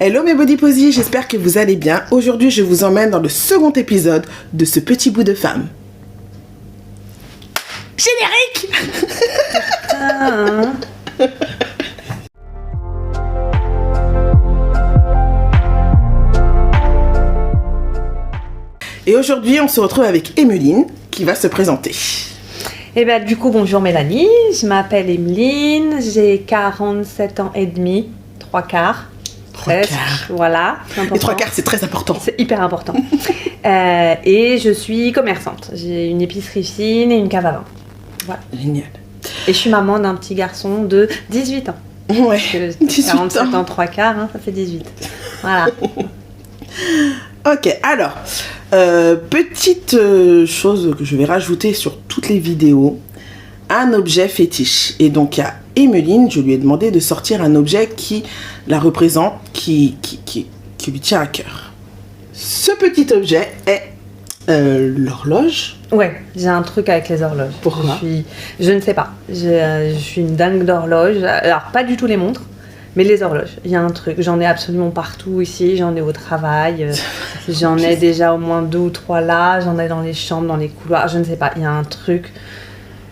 Hello mes body posies, j'espère que vous allez bien. Aujourd'hui, je vous emmène dans le second épisode de ce petit bout de femme. Générique. Et aujourd'hui, on se retrouve avec Emeline qui va se présenter. Et bien du coup, bonjour Mélanie, je m'appelle Emeline, j'ai 47 ans et demi, 3/4. Presque, voilà. Les 3/4, c'est très important. C'est hyper important. Et je suis commerçante. J'ai une épicerie fine et une cave à vin. Voilà. Génial. Et je suis maman d'un petit garçon de 18 ans. Ouais, 18 47 ans, 3/4, hein, ça fait 18. Voilà. Ok, alors, petite chose que je vais rajouter sur toutes les vidéos, un objet fétiche. Et donc à Emeline, je lui ai demandé de sortir un objet qui la représente, qui lui tient à cœur. Ce petit objet est l'horloge. Ouais, j'ai un truc avec les horloges. Pourquoi ? Je ne sais pas. Je suis une dingue d'horloges. Alors, pas du tout les montres, mais les horloges. Il y a un truc. J'en ai absolument partout ici. J'en ai au travail. J'en ai déjà au moins 2 ou 3 là. J'en ai dans les chambres, dans les couloirs. Je ne sais pas. Il y a un truc.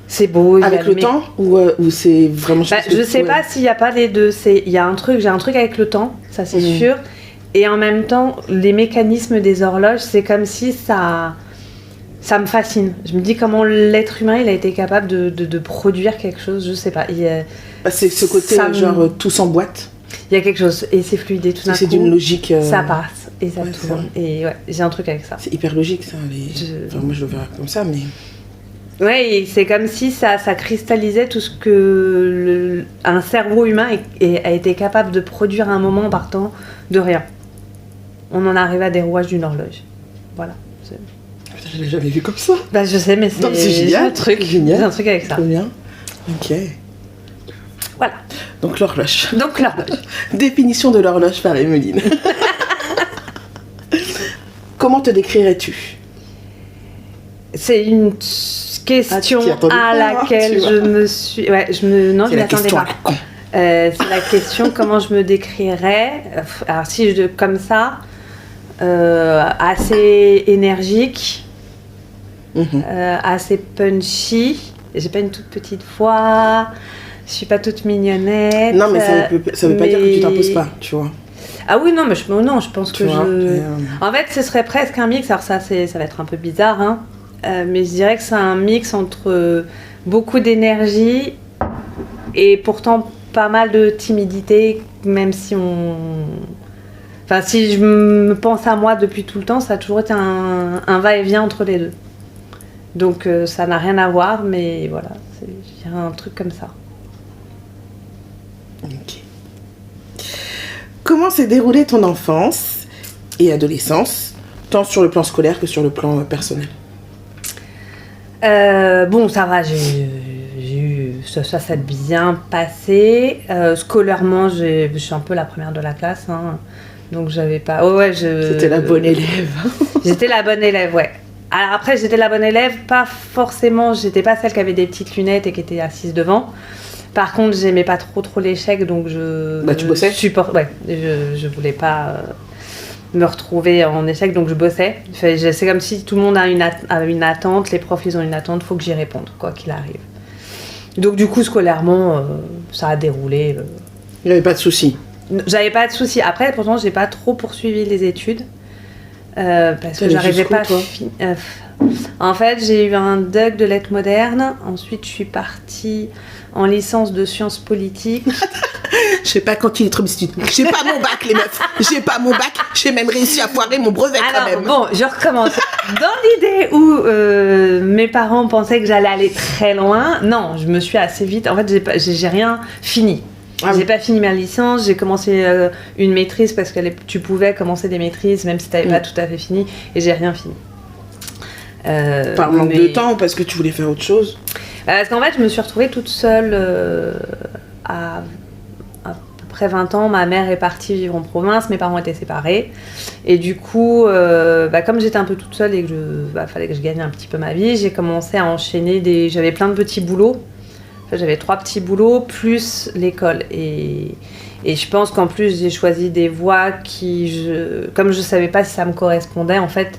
C'est beau. Avec le temps ou c'est vraiment... Je sais pas s'il n'y a pas les deux. Il y a un truc. J'ai un truc avec le temps. Ça, c'est sûr. Et en même temps, les mécanismes des horloges, c'est comme si ça me fascine. Je me dis comment l'être humain, il a été capable de produire quelque chose, je sais pas. C'est ce côté, genre, tout s'emboîte. Il y a quelque chose, et c'est fluide, et tout d'un coup, c'est d'une logique... ça passe, et ça tourne. Et ouais, j'ai un truc avec ça. C'est hyper logique, ça. Enfin, moi, je le verrais comme ça, mais... Ouais, c'est comme si ça cristallisait tout ce que un cerveau humain a été capable de produire à un moment en partant de rien. On en arrive à des rouages d'une horloge. Voilà. Je l'ai jamais vu comme ça. Bah je sais, mais c'est génial. Un truc. Génial. J'ai un truc avec ça. Trop bien. Ok. Voilà. Donc l'horloge. L'horloge. Définition de l'horloge par Emeline. Comment te décrirais-tu ? C'est une question à laquelle je me suis... Ouais, non, je ne m'attendais pas. C'est la question comment je me décrirais. Alors si je comme ça, assez énergique, assez punchy. J'ai pas une toute petite voix, je suis pas toute mignonnette. Non, mais ça veut pas dire que tu t'imposes pas, tu vois. Ah oui, non, mais je pense que En fait, ce serait presque un mix. Alors ça va être un peu bizarre, hein. Mais je dirais que c'est un mix entre beaucoup d'énergie et pourtant pas mal de timidité, même si Enfin, si je me pense à moi depuis tout le temps, ça a toujours été un va-et-vient entre les deux. Donc ça n'a rien à voir, mais voilà, il y a un truc comme ça. Ok. Comment s'est déroulée ton enfance et adolescence, tant sur le plan scolaire que sur le plan personnel ? Bon, ça va, j'ai eu... Ça s'est bien passé. Scolairement, je suis un peu la première de la classe, hein. Donc j'avais pas... C'était la bonne élève. J'étais la bonne élève, ouais. Alors après, j'étais la bonne élève, pas forcément... J'étais pas celle qui avait des petites lunettes et qui était assise devant. Par contre, j'aimais pas trop l'échec, donc tu bossais ? Ouais, je voulais pas... me retrouver en échec, donc je bossais. C'est comme si tout le monde a une attente, les profs ils ont une attente, faut que j'y réponde, quoi qu'il arrive. Donc du coup, scolairement, ça a déroulé. Il n'y avait pas de soucis. J'avais pas de soucis. Après, pourtant, j'ai pas trop poursuivi les études. Parce que j'arrivais pas à en fait, j'ai eu un DUG de lettres modernes. Ensuite, je suis partie en licence de sciences politiques. Je sais pas quand il est trop biscuit. J'ai pas mon bac, les meufs. J'ai pas mon bac. J'ai même réussi à foirer mon brevet quand même. Bon, je recommence. Dans l'idée où mes parents pensaient que j'allais aller très loin, non, je me suis assez vite... En fait, j'ai rien fini. J'ai pas fini ma licence, j'ai commencé une maîtrise parce que tu pouvais commencer des maîtrises même si t'avais pas tout à fait fini, et j'ai rien fini. Par manque de temps ou parce que tu voulais faire autre chose ? Parce qu'en fait, je me suis retrouvée toute seule à peu près 20 ans. Ma mère est partie vivre en province, mes parents étaient séparés. Et du coup, comme j'étais un peu toute seule et que fallait que je gagne un petit peu ma vie, j'ai commencé à enchaîner j'avais plein de petits boulots. Enfin, j'avais 3 petits boulots plus l'école. Et Et je pense qu'en plus, j'ai choisi des voies comme je savais pas si ça me correspondait, en fait,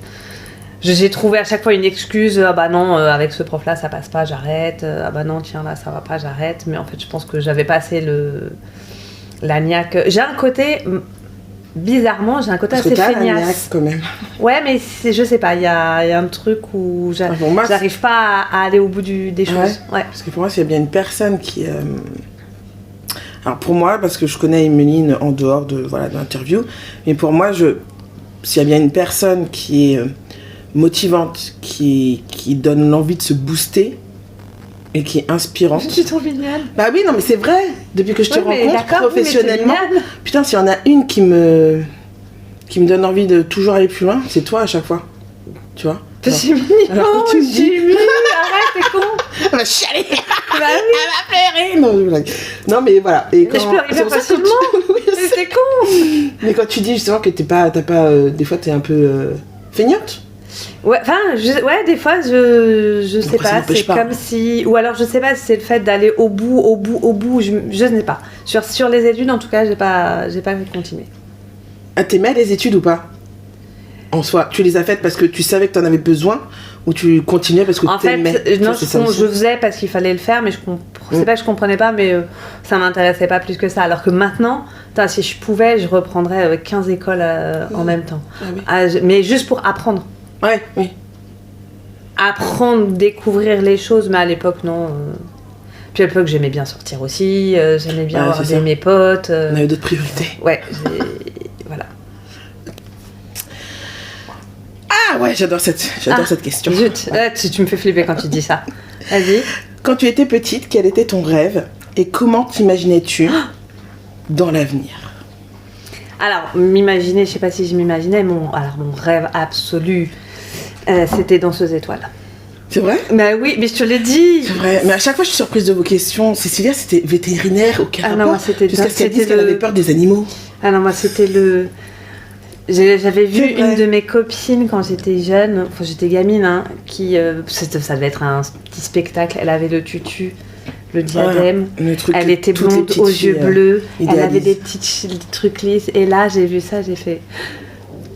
j'ai trouvé à chaque fois une excuse. Ah bah non, avec ce prof-là, ça passe pas, j'arrête. Ah bah non, tiens, là, ça va pas, j'arrête. Mais en fait, je pense que j'avais pas assez la niaque. J'ai un côté... Bizarrement, j'ai un côté assez feignasse. Quand même. Ouais, mais je sais pas, il y a un truc où j'arrive pas à aller au bout des choses. Ouais. Parce que pour moi, s'il y a bien une personne qui... Alors pour moi, parce que je connais Emeline en dehors de l'interview, mais pour moi, s'il y a bien une personne qui est motivante, qui donne l'envie de se booster, et qui est inspirante. Je suis trop mignonne. Bah oui, non, mais c'est vrai. Depuis que je te rencontre professionnellement, putain, s'il y en a une qui me donne envie de toujours aller plus loin, c'est toi à chaque fois. Tu vois. C'est mignon. Alors tu me dis, arrête, c'est con. Elle va chialer. Elle va pleurer. Non, mais voilà. Et je pleure hyper facilement. C'est con. Mais quand tu dis justement que t'as pas, des fois t'es un peu feignante. Ouais, enfin, des fois, je sais pas, c'est comme si... Ou alors, je sais pas si c'est le fait d'aller au bout, je ne sais pas. Sur les études, en tout cas, j'ai pas continué. Ah, t'aimais les études ou pas ? En soi, tu les as faites parce que tu savais que t'en avais besoin ou tu continuais parce que t'aimais ? En fait, non, je faisais parce qu'il fallait le faire, mais c'est pas que je comprenais pas, mais ça m'intéressait pas plus que ça. Alors que maintenant, si je pouvais, je reprendrais 15 écoles en même temps. Ah, oui. Mais juste pour apprendre. Ouais, oui. Apprendre, découvrir les choses, mais à l'époque, non. Puis à l'époque, j'aimais bien sortir aussi, j'aimais bien voir mes potes. On avait d'autres priorités. Ouais, voilà. Ah ouais, j'adore cette question. Zut, là, tu me fais flipper quand tu dis ça. Vas-y. Quand tu étais petite, quel était ton rêve et comment t'imaginais-tu dans l'avenir ? Alors, m'imaginer, je sais pas si je m'imaginais, mon rêve absolu, c'était Danseuse étoile. C'est vrai ? Bah oui, mais je te l'ai dit. C'est vrai, mais à chaque fois je suis surprise de vos questions. Cécilia, c'était vétérinaire, aucun rapport. Non, moi c'était... Jusqu'à ce qu'elle dise qu'elle avait peur des animaux. Ah non, moi c'était J'avais vu une de mes copines quand j'étais jeune, enfin j'étais gamine, qui... ça devait être un petit spectacle, elle avait le tutu, le diadème, elle était blonde aux yeux bleus, elle avait des petits trucs lisses, et là j'ai vu ça, j'ai fait...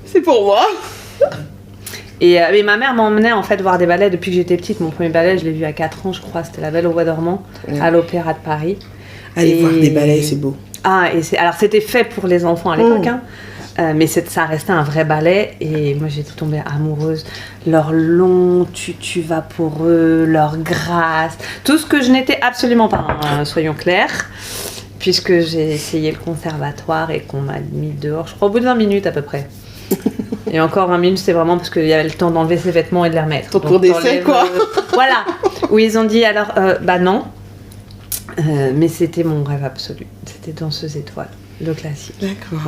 C'est pour moi. Et ma mère m'emmenait en fait voir des ballets depuis que j'étais petite. Mon premier ballet, je l'ai vu à 4 ans, je crois. C'était La Belle au Bois dormant, à l'Opéra de Paris. Aller voir des ballets, c'est beau. Ah, alors c'était fait pour les enfants à l'époque, mais ça restait un vrai ballet. Et moi, j'étais tombée amoureuse. Leur long tutu vaporeux, leur grâce, tout ce que je n'étais absolument pas, soyons clairs. Puisque j'ai essayé le conservatoire et qu'on m'a mis dehors, je crois, au bout de 20 minutes à peu près. Et encore 20 minutes, c'est vraiment parce qu'il y avait le temps d'enlever ses vêtements et de les remettre. Pour d'essai, quoi. Voilà. Où ils ont dit, alors, bah non. Mais c'était mon rêve absolu. C'était Danseuse étoile, le classique. D'accord.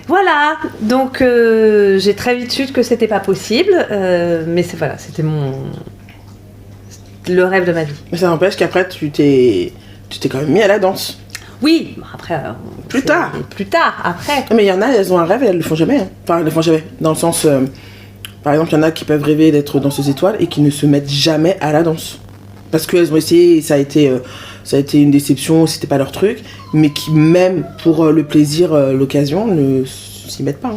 Voilà. Donc, j'ai très vite su que c'était pas possible. Mais c'était le rêve de ma vie. Mais ça n'empêche qu'après, tu t'es quand même mis à la danse. Oui, après... Plus tard, après. Mais il y en a, elles ont un rêve et elles le font jamais. Enfin, elles le font jamais. Dans le sens... par exemple, il y en a qui peuvent rêver d'être danseuses étoiles et qui ne se mettent jamais à la danse. Parce qu'elles ont essayé et ça a été une déception, c'était pas leur truc. Mais qui, même pour le plaisir, l'occasion, ne s'y mettent pas.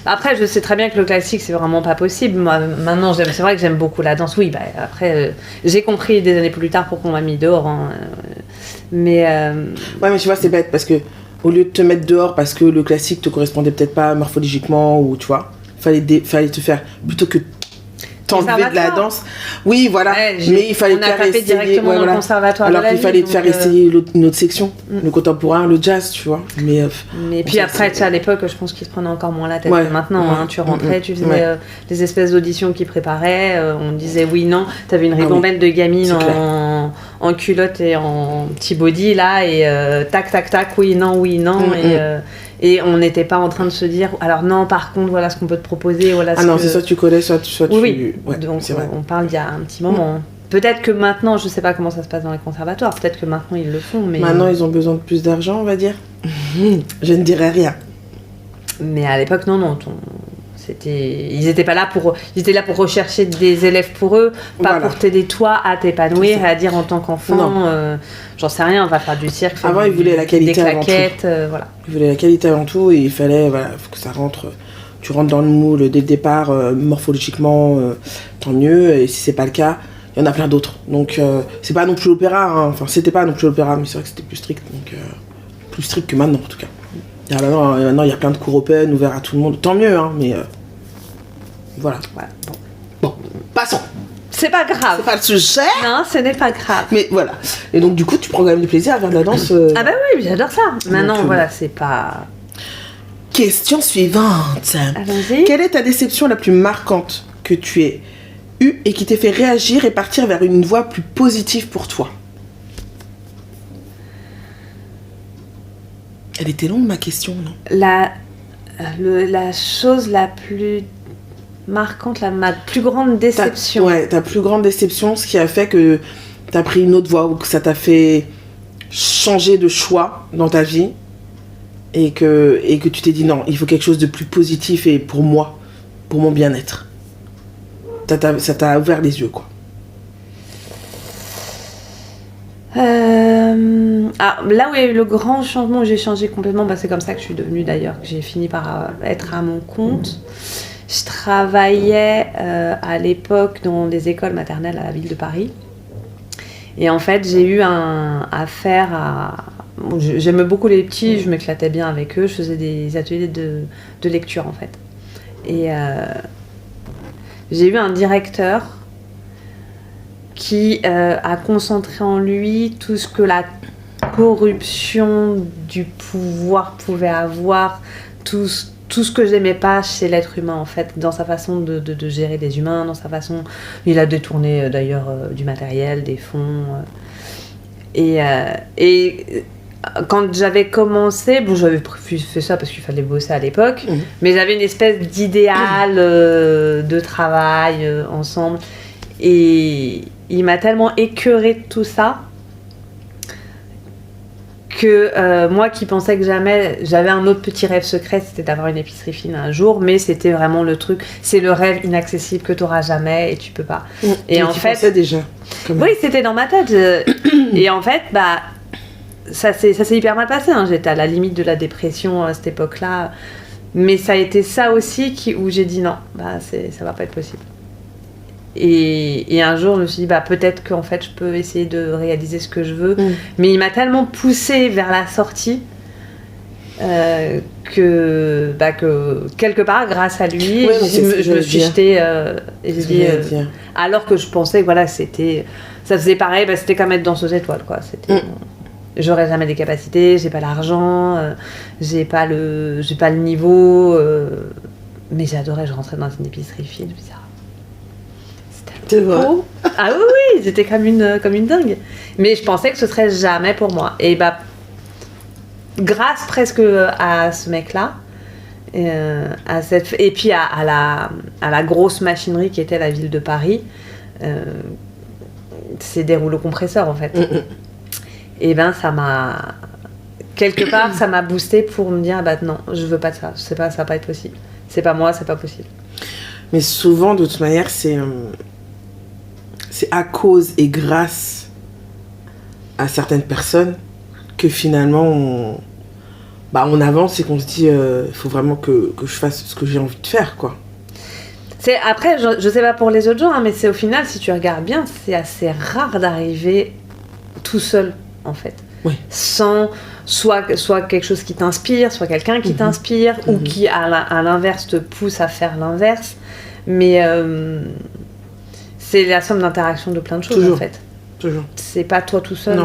Après, je sais très bien que le classique, c'est vraiment pas possible. Moi, maintenant, c'est vrai que j'aime beaucoup la danse. Oui, après, j'ai compris des années plus tard pourquoi on m'a mis dehors. Mais... Ouais, mais tu vois, c'est bête parce que au lieu de te mettre dehors parce que le classique te correspondait peut-être pas morphologiquement ou tu vois, fallait te faire plutôt que t'enlever de la danse. Oui, voilà. Ouais, mais il fallait te faire essayer directement dans le conservatoire. Alors qu'il fallait te faire essayer une autre section, le contemporain, le jazz, tu vois. Mais puis après, à l'époque, je pense qu'ils se prenaient encore moins la tête que maintenant. Tu rentrais, tu faisais des espèces d'auditions qu'ils préparaient. On disait oui, non. T'avais une ribambelle de gamines en culotte et en petit body là et tac, tac, tac, oui, non. Et on n'était pas en train de se dire, alors non, par contre, voilà ce qu'on peut te proposer. Voilà c'est soit tu connais, soit tu... Oui, donc on parle d'il y a un petit moment. Peut-être que maintenant, je ne sais pas comment ça se passe dans les conservatoires, peut-être que maintenant ils le font. Mais... Maintenant, ils ont besoin de plus d'argent, on va dire. Je ne dirais rien. Mais à l'époque, non, Ils étaient là pour rechercher des élèves pour eux, pas pour t'aider toi à t'épanouir et à dire en tant qu'enfant, j'en sais rien, on va faire du cirque. Avant, ils voulaient la qualité avant tout. Voilà. Ils voulaient la qualité avant tout et il fallait faut que ça rentre. Tu rentres dans le moule dès le départ, morphologiquement, tant mieux. Et si c'est pas le cas, il y en a plein d'autres. Donc c'est pas non plus l'opéra. Hein. Enfin, c'était pas non plus l'opéra, mais c'est vrai que c'était plus strict. Donc plus strict que maintenant en tout cas. Maintenant, il y a plein de cours open, ouverts à tout le monde. Tant mieux, hein, mais voilà. Ouais, bon, passons. C'est pas grave. C'est pas le sujet. Non, ce n'est pas grave. Mais voilà. Et donc, du coup, tu prends quand même du plaisir à faire de la danse. Ah bah oui, j'adore ça. Maintenant, voilà, c'est pas... Question suivante. Allons-y. Quelle est ta déception la plus marquante que tu aies eue et qui t'ait fait réagir et partir vers une voie plus positive pour toi? Elle était longue, ma question, non? La chose la plus marquante, ma plus grande déception. Ta plus grande déception, ce qui a fait que t'as pris une autre voie ou que ça t'a fait changer de choix dans ta vie et que tu t'es dit non, il faut quelque chose de plus positif et pour moi, pour mon bien-être. Ça t'a ouvert les yeux, quoi. Là où il y a eu le grand changement, où j'ai changé complètement, c'est comme ça que je suis devenue d'ailleurs, que j'ai fini par être à mon compte. Je travaillais à l'époque dans des écoles maternelles à la ville de Paris. Et en fait, j'ai eu affaire à... J'aimais beaucoup les petits, je m'éclatais bien avec eux, je faisais des ateliers de lecture en fait. Et j'ai eu un directeur qui a concentré en lui tout ce que la corruption du pouvoir pouvait avoir, tout ce que j'aimais pas chez l'être humain en fait, dans sa façon de gérer des humains, dans sa façon... Il a détourné d'ailleurs du matériel, des fonds. Et quand j'avais commencé, j'avais fait ça parce qu'il fallait bosser à l'époque, mais j'avais une espèce d'idéal de travail ensemble. Et il m'a tellement écœurée de tout ça que moi qui pensais que jamais, j'avais un autre petit rêve secret, c'était d'avoir une épicerie fine un jour, mais c'était vraiment le truc, c'est le rêve inaccessible que tu n'auras jamais et tu peux pas. Et en fait, pensais déjà. Oui, c'était dans ma tête. Et en fait, ça s'est hyper mal passé. Hein. J'étais à la limite de la dépression à cette époque-là, mais ça a été ça aussi où j'ai dit non, ça va pas être possible. Et un jour, je me suis dit, peut-être qu'en fait, je peux essayer de réaliser ce que je veux. Mais il m'a tellement poussée vers la sortie que quelque part, grâce à lui, je me suis jetée. Alors que je pensais que ça faisait pareil, c'était comme être danseuse étoile, quoi. J'aurais jamais des capacités, j'ai pas l'argent, j'ai pas le niveau. Mais j'adorais, je rentrais dans une épicerie fine, je me disais, c'est vrai. Ah oui, j'étais comme une dingue. Mais je pensais que ce serait jamais pour moi. Et grâce presque à ce mec-là, et puis à la grosse machinerie qui était la ville de Paris, c'est des rouleaux compresseurs en fait. Et ça m'a... Quelque part, ça m'a boosté pour me dire, non, je veux pas de ça. Ça va pas être possible. C'est pas moi, c'est pas possible. Mais souvent, de toute manière, c'est à cause et grâce à certaines personnes que finalement on avance et qu'on se dit il faut vraiment que je fasse ce que j'ai envie de faire, quoi. Après, je sais pas pour les autres gens, mais c'est au final, si tu regardes bien, c'est assez rare d'arriver tout seul en fait. Oui. Sans soit quelque chose qui t'inspire, soit quelqu'un qui t'inspire ou qui à l'inverse te pousse à faire l'inverse, mais c'est la somme d'interactions de plein de choses. Toujours. En fait. Toujours. C'est pas toi tout seul.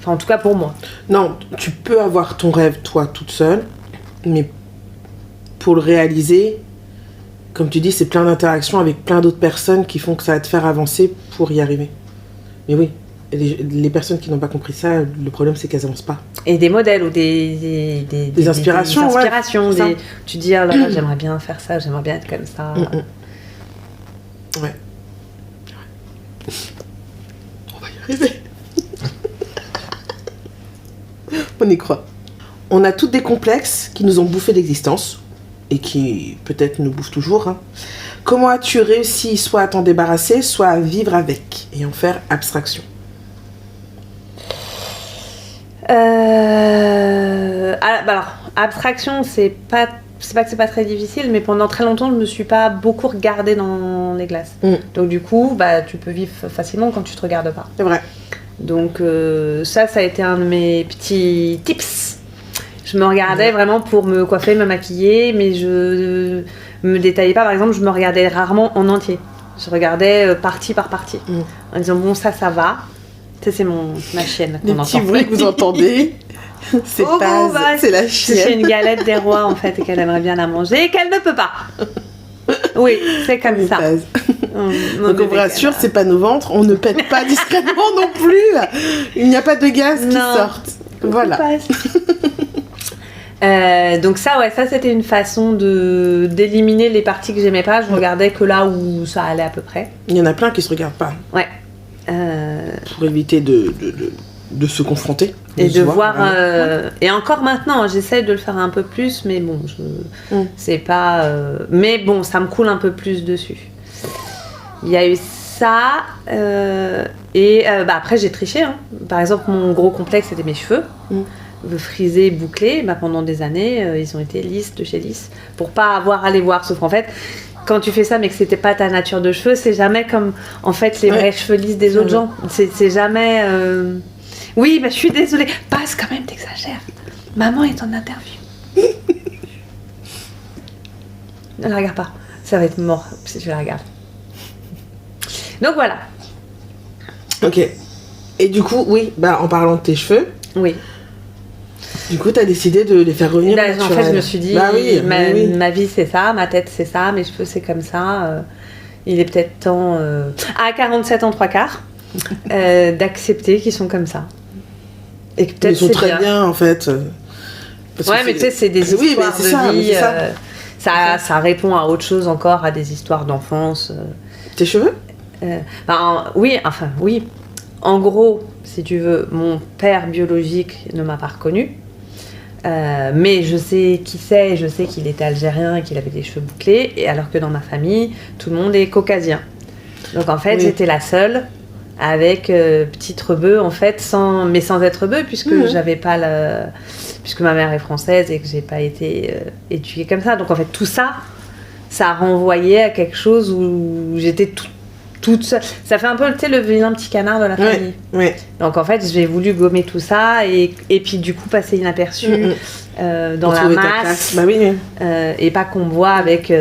En tout cas pour moi. Non, tu peux avoir ton rêve toi toute seule, mais pour le réaliser, comme tu dis, c'est plein d'interactions avec plein d'autres personnes qui font que ça va te faire avancer pour y arriver. Mais oui, les personnes qui n'ont pas compris ça, le problème c'est qu'elles n'avancent pas. Et des modèles ou des inspirations. Tu dis, oh là là, j'aimerais bien faire ça, j'aimerais bien être comme ça. Ouais. On va y arriver. On y croit. On a toutes des complexes qui nous ont bouffé l'existence. et qui peut-être nous bouffe toujours. Hein. Comment as-tu réussi soit à t'en débarrasser, soit à vivre avec et en faire abstraction? Alors, abstraction, c'est pas que c'est pas très difficile, mais pendant très longtemps, je me suis pas beaucoup regardée dans les glaces. Donc du coup, tu peux vivre facilement quand tu te regardes pas. C'est vrai. Donc ça a été un de mes petits tips. Je me regardais vraiment pour me coiffer, me maquiller, mais je me détaillais pas. Par exemple, je me regardais rarement en entier. Je regardais partie par partie, en disant bon, ça va. Ça, c'est ma chienne. Les petits bruits que vous entendez, c'est c'est la chienne. C'est une galette des rois en fait, et qu'elle aimerait bien la manger et qu'elle ne peut pas. Oui, c'est comme ça. Donc on vous rassure, c'est pas nos ventres, on ne pète pas discrètement non plus. Il n'y a pas de gaz qui sortent. Voilà. Donc ça c'était une façon d'éliminer les parties que j'aimais pas. Je regardais que là où ça allait à peu près. Il y en a plein qui se regardent pas. Ouais. Pour éviter de se confronter. Et de voir... et encore maintenant, j'essaie de le faire un peu plus, mais bon, c'est pas... mais bon, ça me coule un peu plus dessus. Il y a eu ça, et après j'ai triché. Hein. Par exemple, mon gros complexe, c'était mes cheveux. Frisés, bouclés, pendant des années, ils ont été lisses de chez Lisse, pour pas avoir à les voir. Sauf qu'en fait, quand tu fais ça, mais que c'était pas ta nature de cheveux, c'est jamais comme, en fait, les vrais cheveux lisses des autres gens. C'est jamais... Oui, je suis désolée. Passe quand même, t'exagères. Maman est en interview. Ne la regarde pas. Ça va être mort si tu la regardes. Donc voilà. Ok. Et du coup, oui, en parlant de tes cheveux... Oui. Du coup, t'as décidé de les faire revenir naturels. En fait, je me suis dit, ma vie c'est ça, ma tête c'est ça, mes cheveux c'est comme ça. Il est peut-être temps, à 47 ans 3/4, d'accepter qu'ils sont comme ça. Et que peut-être ils sont très bien en fait. Mais tu sais, c'est des histoires de vie. Ça répond à autre chose encore, à des histoires d'enfance. Tes cheveux? Oui. En gros, si tu veux, mon père biologique ne m'a pas reconnue. Mais je sais qui c'est, je sais qu'il était algérien et qu'il avait des cheveux bouclés, et alors que dans ma famille, tout le monde est caucasien. Donc en fait, j'étais la seule avec petite rebeu, en fait, sans être rebeu, puisque j'avais pas puisque ma mère est française et que j'ai pas été éduquée comme ça. Donc en fait, tout ça renvoyait à quelque chose où j'étais toute seule. Ça fait un peu le vilain petit canard de la famille. Oui. Donc en fait, j'ai voulu gommer tout ça et puis du coup passer inaperçu dans la masse. Et pas qu'on me voit avec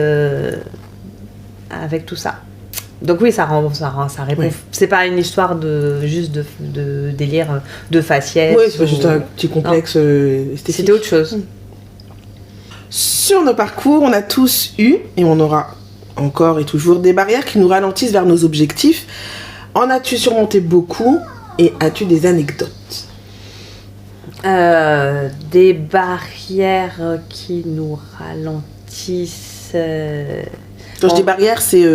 tout ça. Donc oui, ça répond. Oui. C'est pas une histoire juste de délire de faciès. Oui, c'est pas juste un petit complexe esthétique. C'était autre chose. Sur nos parcours, on a tous eu, et on aura encore et toujours, des barrières qui nous ralentissent vers nos objectifs. En as-tu surmonté beaucoup et as-tu des anecdotes? Des barrières qui nous ralentissent... Quand je dis barrières, c'est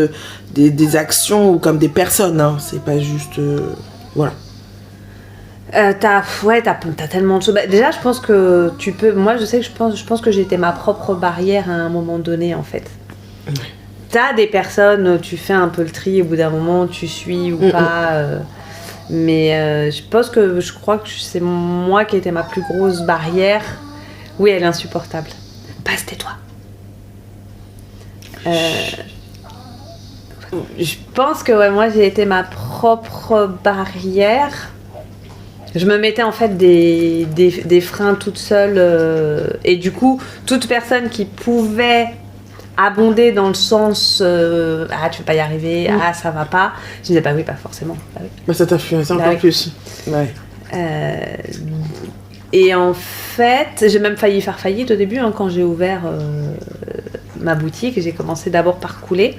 des actions ou comme des personnes, hein. C'est pas juste... voilà. T'as tellement de choses. Déjà, je pense que tu peux... Moi, je pense que j'étais ma propre barrière à un moment donné, en fait. Ouais. T'as des personnes, tu fais un peu le tri, au bout d'un moment, tu suis ou pas. Mais je crois que c'est moi qui étais ma plus grosse barrière. Oui, elle est insupportable. Passe, tais-toi. Je pense que moi, j'ai été ma propre barrière. Je me mettais en fait des freins toute seule. Et du coup, toute personne qui pouvait abonder dans le sens tu peux pas y arriver, ça va pas, je disais oui, pas forcément. Ça t'a influencé encore plus. Ouais. Et en fait, j'ai même failli faire faillite au début, quand j'ai ouvert ma boutique. J'ai commencé d'abord par couler.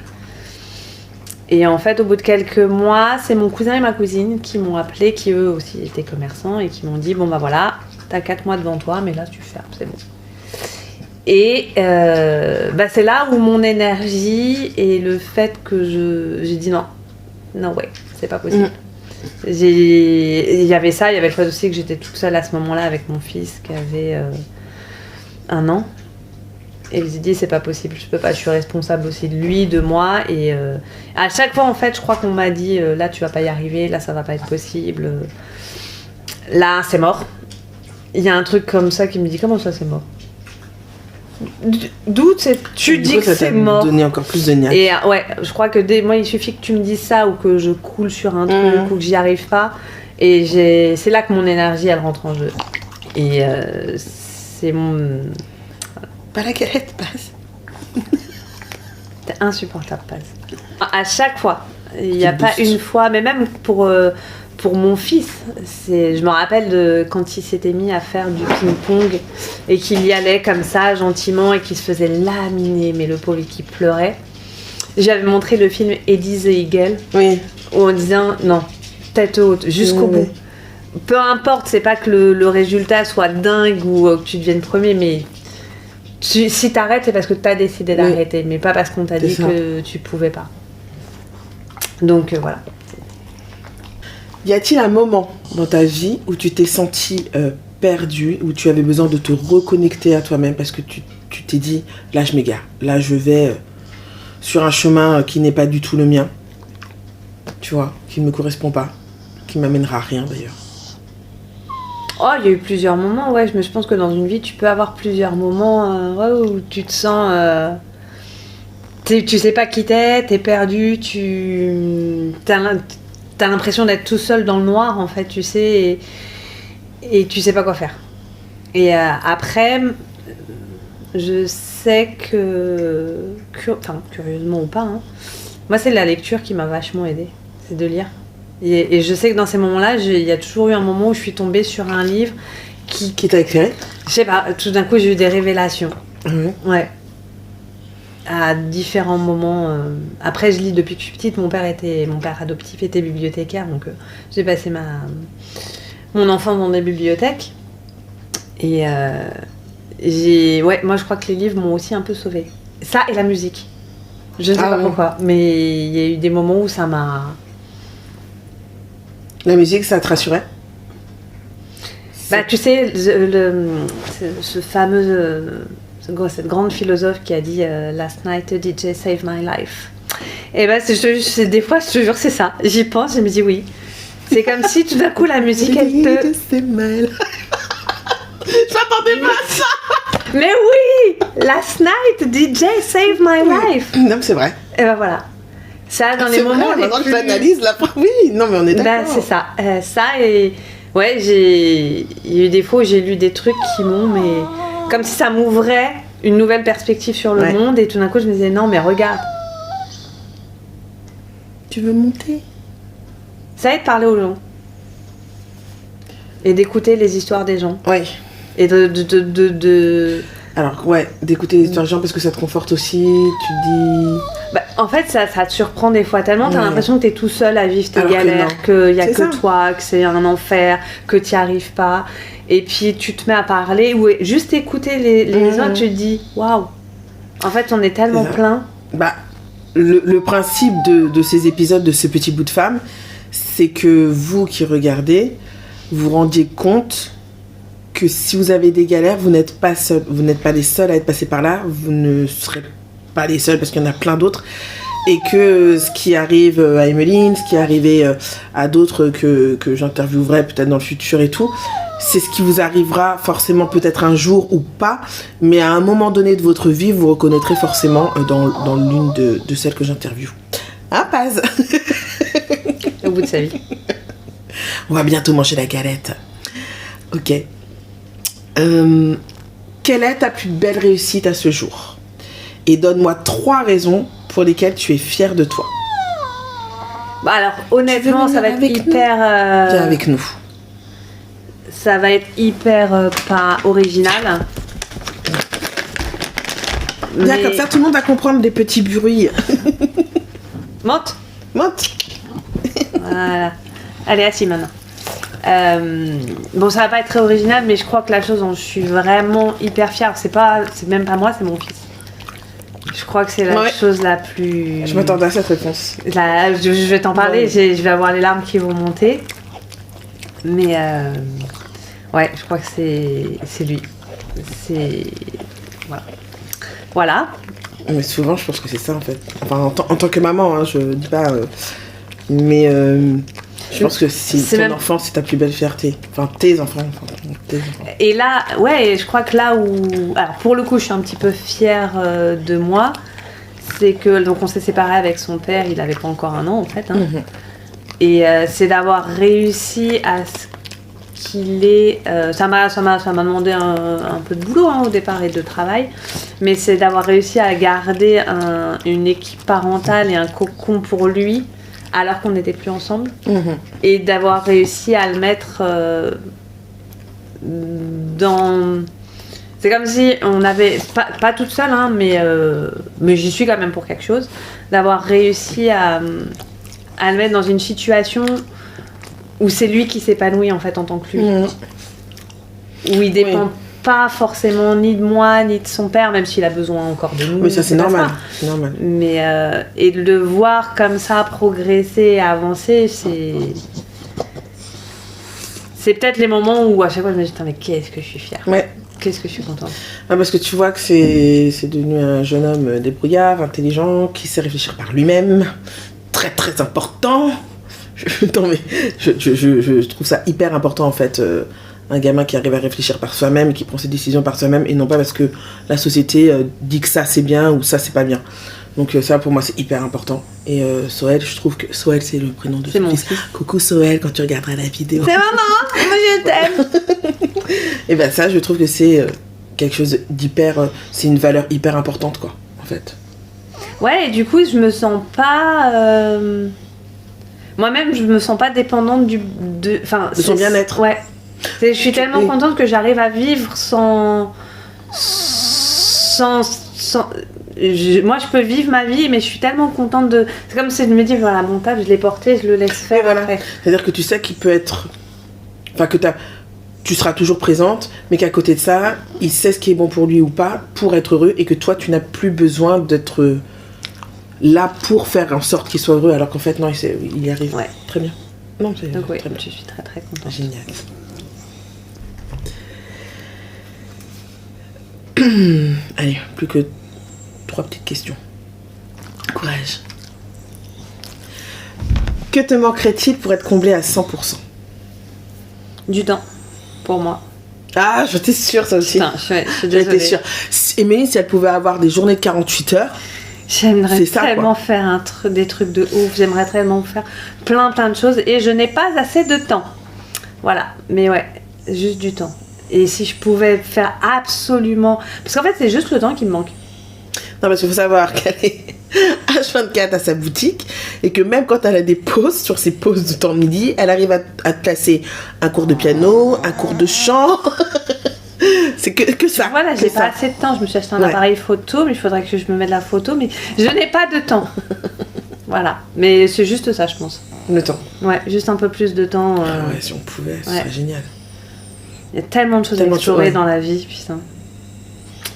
Et en fait, au bout de quelques mois, c'est mon cousin et ma cousine qui m'ont appelé, qui eux aussi étaient commerçants, et qui m'ont dit voilà, t'as 4 mois devant toi, mais là tu fermes, c'est bon. Et c'est là où mon énergie et le fait que j'ai dit non, c'est pas possible. Il y avait ça, il y avait le fait aussi que j'étais toute seule à ce moment-là avec mon fils qui avait 1 an. Et je lui ai dit, c'est pas possible, je peux pas, je suis responsable aussi de lui, de moi. Et à chaque fois, en fait, je crois qu'on m'a dit, là, tu vas pas y arriver, là, ça va pas être possible. Là, c'est mort. Il y a un truc comme ça qui me dit, comment ça, c'est mort? D'où tu dis que c'est mort. Donner encore plus de niaque. Et ouais, je crois que moi, il suffit que tu me dises ça ou que je coule sur un truc ou que j'y arrive pas. Et c'est là que mon énergie, elle rentre en jeu. Et c'est mon... Pas la galette, passe. C'est insupportable, passe. À chaque fois. Il n'y a pas une fois, mais même pour mon fils, je me rappelle de quand il s'était mis à faire du ping-pong et qu'il y allait comme ça, gentiment, et qu'il se faisait laminer, mais le pauvre qui pleurait. J'avais montré le film Eddie the Eagle, oui. En disant non, tête haute, jusqu'au bout. Peu importe, c'est pas que le résultat soit dingue ou que tu deviennes premier, mais si t'arrêtes, c'est parce que t'as décidé d'arrêter, mais pas parce qu'on t'a dit que tu pouvais pas. Donc voilà. Y a-t-il un moment dans ta vie où tu t'es sentie perdue, où tu avais besoin de te reconnecter à toi-même parce que tu t'es dit, là je m'égare, là je vais sur un chemin qui n'est pas du tout le mien, tu vois, qui ne me correspond pas, qui m'amènera à rien d'ailleurs. Oh, il y a eu plusieurs moments, ouais, je pense que dans une vie tu peux avoir plusieurs moments où tu te sens... tu sais pas qui t'es perdu, t'as l'impression d'être tout seul dans le noir, en fait, tu sais, et tu sais pas quoi faire. Et après, je sais curieusement ou pas, hein, moi, c'est la lecture qui m'a vachement aidée, c'est de lire. Et je sais que dans ces moments-là, il y a toujours eu un moment où je suis tombée sur un livre qui t'a éclairé. Je sais pas, tout d'un coup, j'ai eu des révélations. Ouais. À différents moments. Après, je lis depuis que je suis petite. Mon père adoptif était bibliothécaire, donc j'ai passé mon enfance dans des bibliothèques. Et moi, je crois que les livres m'ont aussi un peu sauvée. Ça et la musique. Je ne sais pas pourquoi, mais il y a eu des moments où ça m'a... La musique, ça te rassurait? Bah, tu sais, ce fameux... cette grande philosophe qui a dit Last night a DJ saved my life. Et ben des fois je te jure c'est ça. J'y pense, je me dis oui. C'est comme si tout d'un coup la musique elle te... Je m'attendais pas à ça. Mais oui, Last night DJ saved my life. Non mais c'est vrai. Et ben voilà. Ça dans les moments vrai, maintenant que je l'analyse là. Oui, non mais on est d'accord. Ben, c'est ça. Ça et ouais, il y a eu des fois où j'ai lu des trucs qui m'ont comme si ça m'ouvrait une nouvelle perspective sur le monde et tout d'un coup je me disais non mais regarde. Tu veux monter? Ça aide de parler aux gens. Et d'écouter les histoires des gens. Ouais. Et de... Alors d'écouter les histoires des gens parce que ça te conforte aussi, tu te dis... Bah, en fait ça te surprend des fois tellement, t'as l'impression que t'es tout seul à vivre tes galères, qu'il y a que toi, que c'est un enfer, que t'y arrives pas. Et puis tu te mets à parler ou juste écouter les autres, tu te dis waouh. En fait, on est tellement plein. Bah, le principe de ces épisodes de ce petit bout de femme, c'est que vous qui regardez, vous rendiez compte que si vous avez des galères, vous n'êtes pas seuls, vous n'êtes pas les seuls à être passés par là, vous ne serez pas les seuls parce qu'il y en a plein d'autres. Et que ce qui arrive à Emeline, ce qui est arrivé à d'autres que j'interviewerai peut-être dans le futur et tout, c'est ce qui vous arrivera forcément peut-être un jour ou pas, mais à un moment donné de votre vie, vous reconnaîtrez forcément dans l'une de celles que j'interviewe. Hein, Paz? Au bout de sa vie. On va bientôt manger la galette. Ok. Quelle est ta plus belle réussite à ce jour? Et donne-moi 3 raisons pour lesquelles tu es fière de toi. Bah alors, honnêtement, ça va être hyper... Viens avec nous. Ça va être hyper pas original. Bien, comme ça, tout le monde va comprendre les petits bruits. Monte. Voilà. Allez, assis maintenant. Bon, ça va pas être très original, mais je crois que la chose dont je suis vraiment hyper fière, c'est même pas moi, c'est mon fils. Je crois que c'est la chose la plus... Je m'attendais à cette réponse. Je vais t'en parler, je vais avoir les larmes qui vont monter. Mais ouais, je crois que c'est lui. Voilà. Voilà. Mais souvent, je pense que c'est ça, en fait. Enfin, en tant que maman, hein, je dis pas... mais je pense que si ton enfant, c'est ta plus belle fierté. Enfin, tes enfants. Et là, ouais, je crois que là où... Alors, pour le coup, je suis un petit peu fière de moi. C'est que... Donc, on s'est séparés avec son père. Il avait pas encore 1 an, en fait. Hein. Et c'est d'avoir réussi à ce qu'il est... ça m'a demandé un peu de boulot, hein, au départ, et de travail. Mais c'est d'avoir réussi à garder une équipe parentale et un cocon pour lui, alors qu'on n'était plus ensemble. Et d'avoir réussi à le mettre dans... C'est comme si on avait... Pas toute seule, hein, mais j'y suis quand même pour quelque chose. D'avoir réussi à le mettre dans une situation où c'est lui qui s'épanouit en fait en tant que lui. Où il dépend pas forcément ni de moi ni de son père, même s'il a besoin encore de nous. Mais ça c'est normal. C'est normal. Mais et de le voir comme ça progresser et avancer, c'est peut-être les moments où à chaque fois je me dis putain mais qu'est-ce que je suis fière. Qu'est-ce que je suis contente. Parce que tu vois que c'est devenu un jeune homme débrouillard, intelligent, qui sait réfléchir par lui-même. Très très important. Je trouve ça hyper important en fait, un gamin qui arrive à réfléchir par soi-même et qui prend ses décisions par soi-même et non pas parce que la société dit que ça c'est bien ou ça c'est pas bien. Donc ça pour moi c'est hyper important. Et Soël, je trouve que Soël c'est le prénom de son fils. Coucou Soël quand tu regarderas la vidéo. C'est maman, moi je t'aime. Et ben ça je trouve que c'est quelque chose d'hyper, c'est une valeur hyper importante quoi en fait. Ouais, et du coup je me sens pas... Moi-même, je me sens pas dépendante de son bien-être. Ouais. Je suis tellement contente que j'arrive à vivre sans... Moi, je peux vivre ma vie, mais je suis tellement contente de... C'est comme si je me dis, voilà, mon table, je l'ai porté, je le laisse faire. Voilà. C'est-à-dire que tu sais qu'il peut être... Enfin, que tu seras toujours présente, mais qu'à côté de ça, il sait ce qui est bon pour lui ou pas, pour être heureux, et que toi, tu n'as plus besoin d'être... là pour faire en sorte qu'il soit heureux alors qu'en fait non il y arrive très bien. Donc oui, très bien. Je suis très très contente. Génial. Allez, plus que 3 petites questions. Courage. Que te manquerait-il pour être comblé à 100%? Du temps, pour moi. Ah, j'étais sûre ça aussi. Putain, je suis désolée. J'étais sûre. Émilie, si elle pouvait avoir des journées de 48 heures, j'aimerais tellement faire des trucs de ouf, j'aimerais tellement faire plein de choses et je n'ai pas assez de temps. Voilà, mais ouais, juste du temps. Et si je pouvais faire absolument... Parce qu'en fait, c'est juste le temps qui me manque. Non, parce qu'il faut savoir qu'elle est H24 à sa boutique et que même quand elle a des pauses, sur ses pauses de temps de midi, elle arrive à te placer un cours de piano, un cours de chant... C'est que ça. Voilà, j'ai pas assez de temps. Je me suis acheté un appareil photo, mais il faudrait que je me mette la photo, mais je n'ai pas de temps. Voilà. Mais c'est juste ça, je pense. Le temps. Ouais, juste un peu plus de temps. Ah ouais, si on pouvait, ce serait génial. Il y a tellement de choses à explorer dans la vie, putain.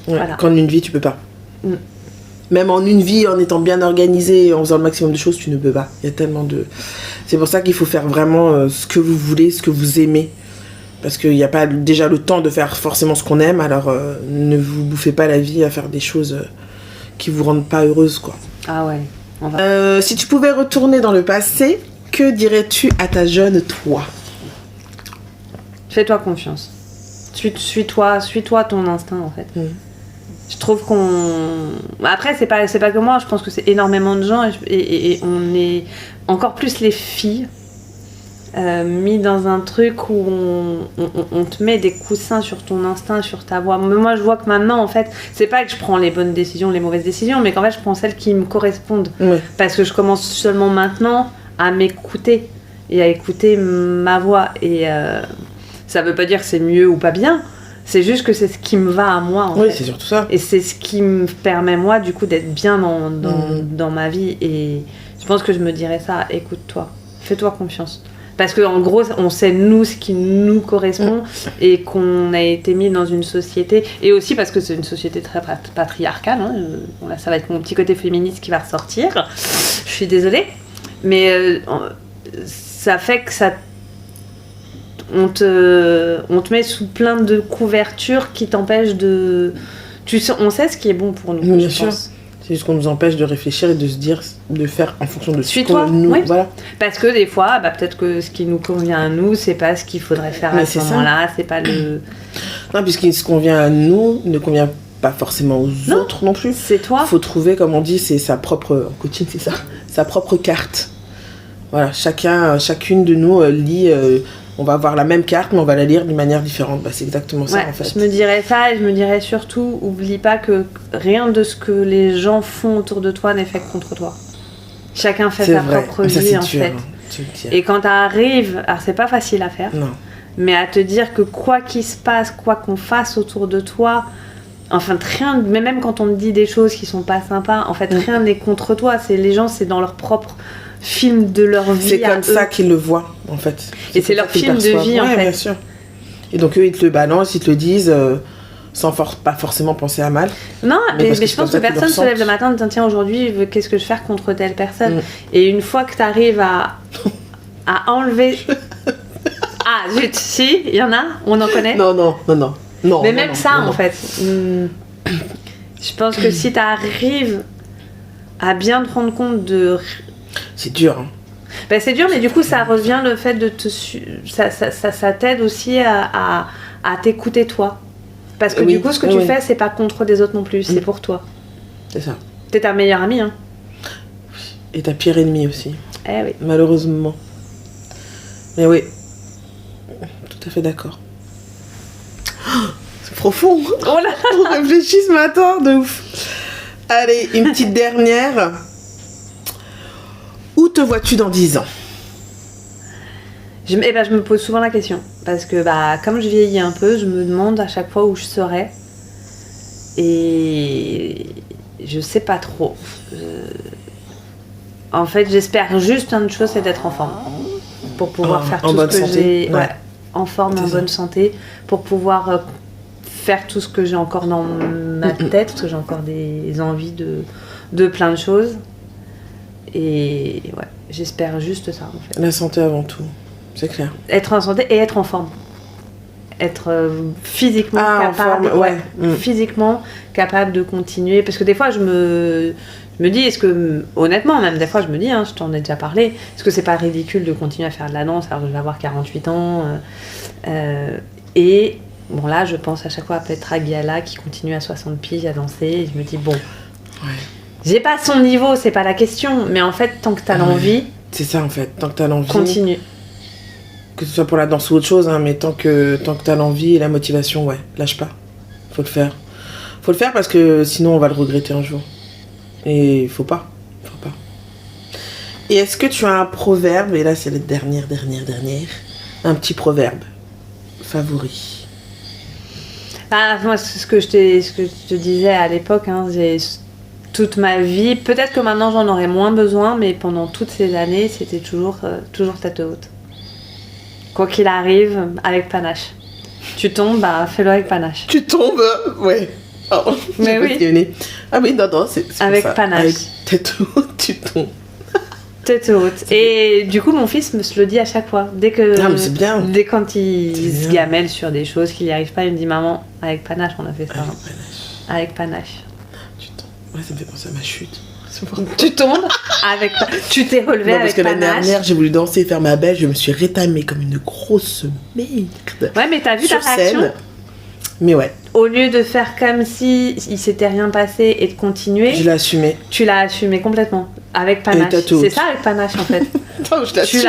Ouais, voilà. Qu'en une vie, tu peux pas. Même en une vie, en étant bien organisé, en faisant le maximum de choses, tu ne peux pas. Il y a tellement de... C'est pour ça qu'il faut faire vraiment ce que vous voulez, ce que vous aimez. Parce qu'il n'y a pas déjà le temps de faire forcément ce qu'on aime, alors ne vous bouffez pas la vie à faire des choses qui vous rendent pas heureuse, quoi. Ah ouais. Si tu pouvais retourner dans le passé, que dirais-tu à ta jeune toi? Fais-toi confiance. Suis-toi ton instinct, en fait. Je trouve qu'on... Après, c'est pas que moi, je pense que c'est énormément de gens, et on est encore plus les filles, mis dans un truc où on te met des coussins sur ton instinct, sur ta voix. Mais moi, je vois que maintenant, en fait, c'est pas que je prends les bonnes décisions, les mauvaises décisions, mais qu'en fait, je prends celles qui me correspondent. Parce que je commence seulement maintenant à m'écouter et à écouter ma voix. Et ça veut pas dire que c'est mieux ou pas bien, c'est juste que c'est ce qui me va à moi, en fait. Oui, c'est surtout ça. Et c'est ce qui me permet, moi, du coup, d'être bien dans ma vie. Et je pense que je me dirais ça, écoute-toi, fais-toi confiance. Parce qu'en gros, on sait, nous, ce qui nous correspond et qu'on a été mis dans une société. Et aussi parce que c'est une société très patriarcale. Hein. Bon, là, ça va être mon petit côté féministe qui va ressortir. Je suis désolée. Mais ça fait que ça... On te met sous plein de couvertures qui t'empêchent de On sait ce qui est bon pour nous, bien je sûr. pense. C'est juste qu'on nous empêche de réfléchir et de se dire, de faire en fonction de ce Suis-toi, que nous... oui. Voilà. Parce que des fois, peut-être que ce qui nous convient à nous, c'est pas ce qu'il faudrait faire à ce moment-là, c'est pas le... Non, puisqu'il se convient à nous, ne convient pas forcément aux autres non plus. C'est toi. Il faut trouver, comme on dit, c'est sa propre... En coaching, c'est ça. Sa propre carte. Voilà, chacune de nous lit... on va avoir la même carte, mais on va la lire d'une manière différente. C'est exactement ça, en fait. Je me dirais ça, et je me dirais surtout, oublie pas que rien de ce que les gens font autour de toi n'est fait contre toi. Chacun fait sa propre vie, en fait. Et quand t'arrives, alors c'est pas facile à faire, non. Mais à te dire que quoi qu'il se passe, quoi qu'on fasse autour de toi, enfin rien, mais même quand on te dit des choses qui sont pas sympas, en fait rien n'est contre toi. Les gens, c'est dans leur propre film de leur vie. C'est comme ça qu'ils le voient, en fait. Et c'est leur film de vie, en fait. Bien sûr. Et donc eux, ils te le balancent, ils te le disent sans pas forcément penser à mal. Non, mais je pense que personne se lève le matin en disant tiens, aujourd'hui, qu'est-ce que je vais faire contre telle personne. Et une fois que tu arrives à enlever... Ah, zut, si, il y en a, on en connaît. Non. Mais même ça, en fait. Je pense que si tu arrives à bien te rendre compte de... C'est dur, hein. C'est dur, mais du coup, ça revient le fait de te... Ça t'aide aussi à t'écouter toi. Parce que du coup, ce que tu fais, c'est pas contre des autres non plus, c'est pour toi. C'est ça. T'es ta meilleure amie, hein. Et ta pire ennemie aussi. Eh oui. Malheureusement. Mais oui. Tout à fait d'accord. C'est profond. Oh là là. On réfléchit ce matin, de ouf. Allez, une petite dernière. Où te vois-tu dans 10 ans ? Je me pose souvent la question. Parce que comme je vieillis un peu, je me demande à chaque fois où je serai. Et je sais pas trop. En fait, j'espère juste une chose, c'est d'être en forme. Pour pouvoir faire tout ce que j'ai... Ouais, en forme, en bonne santé. Pour pouvoir faire tout ce que j'ai encore dans ma tête. Parce que j'ai encore des envies de plein de choses. Et ouais, j'espère juste ça, en fait. La santé avant tout, c'est clair. Être en santé et être en forme. Être physiquement capable, physiquement capable de continuer. Parce que des fois, je me dis, est-ce que, honnêtement, même des fois, je me dis, je t'en ai déjà parlé, est-ce que c'est pas ridicule de continuer à faire de la danse alors que je vais avoir 48 ans et bon, là, je pense à chaque fois à Petra Giala qui continue à 60 piges à danser. Et je me dis, bon... Ouais. J'ai pas son niveau, c'est pas la question, mais en fait, tant que t'as l'envie... C'est ça, en fait, tant que t'as l'envie... Continue. Que ce soit pour la danse ou autre chose, mais tant que t'as l'envie et la motivation, lâche pas. Faut le faire. Faut le faire parce que sinon, on va le regretter un jour. Et faut pas. Et est-ce que tu as un proverbe, et là, c'est la dernière, un petit proverbe favori? Moi, c'est ce que je te disais à l'époque, j'ai... toute ma vie, peut-être que maintenant j'en aurais moins besoin, mais pendant toutes ces années, c'était toujours tête haute. Quoi qu'il arrive, avec panache. Tu tombes, fais-le avec panache. Tu tombes, ouais. Oh, mais oui. Ah oui, non, c'est avec ça. Panache. Avec tête haute, tu tombes. Tête haute. Et du coup, mon fils me se le dit à chaque fois. Dès c'est bien. Dès quand il se gamelle sur des choses qu'il n'y arrive pas, il me dit maman, avec panache, on a fait ça. Avec panache. Tu tombes. Ouais, ça me fait penser à ma chute. Tu tombes avec... Tu t'es relevé avec panache. Parce que l'année dernière, j'ai voulu danser et faire ma belle, je me suis rétamée comme une grosse merde. Ouais, mais t'as vu ta réaction scène. Mais ouais. Au lieu de faire comme si il s'était rien passé et de continuer... Je l'ai assumé. Tu l'as assumé complètement. Avec panache. C'est ça, avec panache, en fait. Non, je tu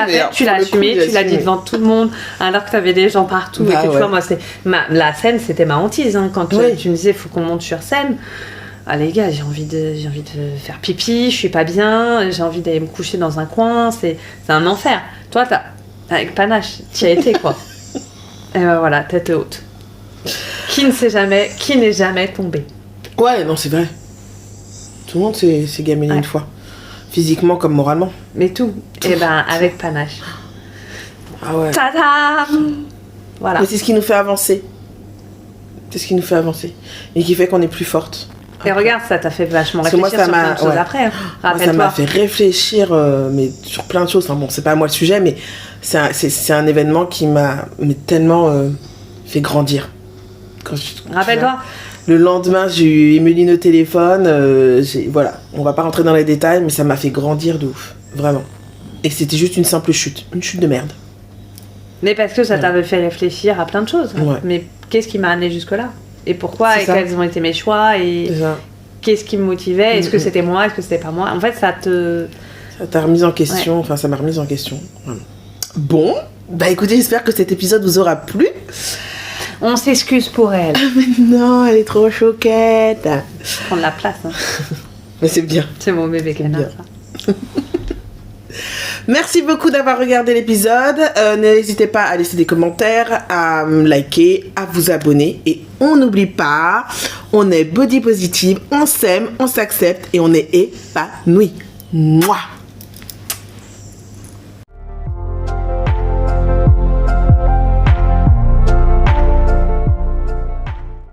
l'as assumé, tu l'as dit devant tout le monde, alors que t'avais des gens partout. Et que, tu vois, moi, la scène, c'était ma hantise. Quand tu me disais, faut qu'on monte sur scène. Ah les gars, j'ai envie de faire pipi, je suis pas bien, j'ai envie d'aller me coucher dans un coin, c'est un enfer. Toi, avec panache, t'y as été, quoi. Et voilà, tête haute. Qui n'est jamais tombé. Ouais, non, c'est vrai. Tout le monde s'est gaminé une fois. Physiquement comme moralement. Mais tout. Et avec panache. Ah ouais. Tadam! Voilà. Mais c'est ce qui nous fait avancer. Et qui fait qu'on est plus forte. Et regarde, ça t'a fait vachement réfléchir sur plein de choses après. Moi, ça m'a fait réfléchir mais sur plein de choses. Enfin, bon, c'est pas moi le sujet, mais c'est un événement qui m'a tellement fait grandir. Rappelle-toi. Le lendemain, j'ai eu Emeline au téléphone. Voilà, on va pas rentrer dans les détails, mais ça m'a fait grandir de ouf. Vraiment. Et c'était juste une simple chute. Une chute de merde. Mais parce que ça t'avait fait réfléchir à plein de choses. Ouais. Mais qu'est-ce qui m'a amené jusque-là? Et pourquoi? Et quels ont été mes choix? Et qu'est-ce qui me motivait? Est-ce que c'était moi? Est-ce que c'était pas moi? En fait, ça t'a remise en question. Ouais. Enfin, ça m'a remise en question. Bon, bah écoutez, j'espère que cet épisode vous aura plu. On s'excuse pour elle. Ah mais non, elle est trop choquette. Prendre la place. Hein. Mais c'est bien. C'est mon bébé canard, ça. Merci beaucoup d'avoir regardé l'épisode. N'hésitez pas à laisser des commentaires, à liker, à vous abonner. Et on n'oublie pas, on est body positive, on s'aime, on s'accepte et on est épanoui. Mouah.